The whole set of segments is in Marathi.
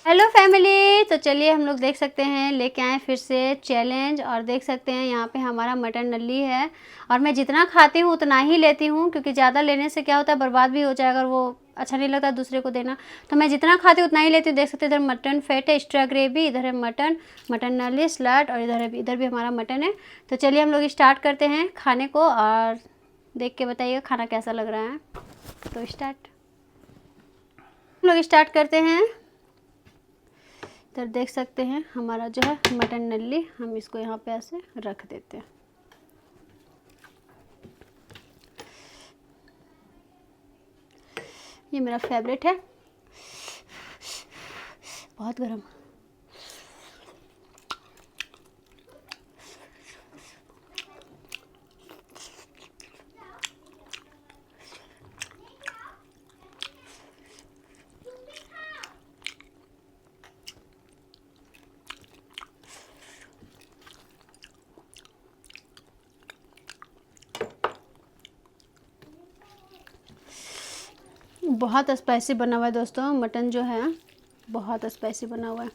Hello family. तो चलिए हम लोग देख सकते हैं लेके आए फिर से चैलेंज। और देख सकते हैं यहाँ पे हमारा मटन नल्ली है। और मैं जितना खाती हूँ उतना ही लेती हूँ, क्योंकि ज़्यादा लेने से क्या होता है, बर्बाद भी हो जाए अगर वो अच्छा नहीं लगता दूसरे को देना। तो मैं जितना खाती हूँ उतना ही लेती हूँ। देख सकते हैं इधर मटन फेट है, एक्स्ट्रा ग्रेवी, इधर है मटन, मटन नल्ली स्लैट, और इधर भी हमारा मटन है। तो चलिए हम लोग स्टार्ट करते हैं खाने को, और देख के बताइएगा खाना कैसा लग रहा है। तो हम लोग स्टार्ट करते हैं। इधर देख सकते हैं हमारा जो है मटन नल्ली, हम इसको यहाँ पे ऐसे रख देते हैं। ये मेरा फेवरेट है, बहुत गर्म। बहुत स्पाइसी बना हुआ है दोस्तों, मटन जो है बहुत स्पाइसी बना हुआ है।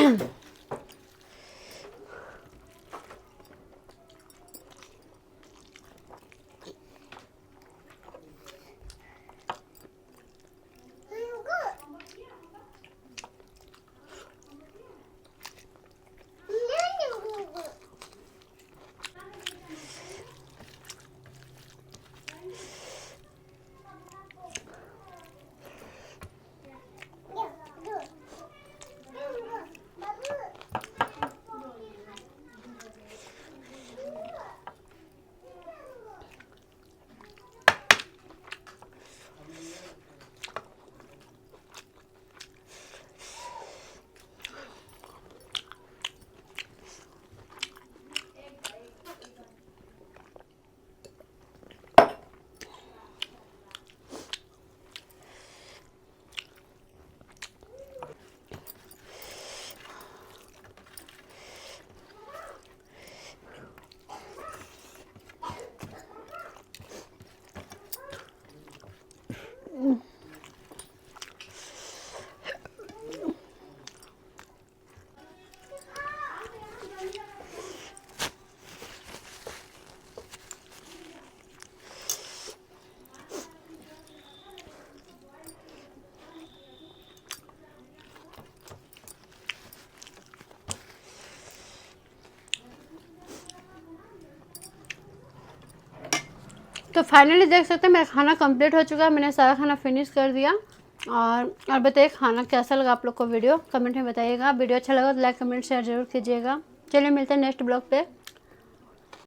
तो फाइनली देख सकते हैं मेरा खाना कंप्लीट हो चुका है। मैंने सारा खाना फिनिश कर दिया। और बताइए खाना कैसा लगा आप लोग को। वीडियो कमेंट में बताइएगा। वीडियो अच्छा लगा तो लाइक कमेंट शेयर जरूर कीजिएगा। चलिए मिलते हैं नेक्स्ट ब्लॉग पे।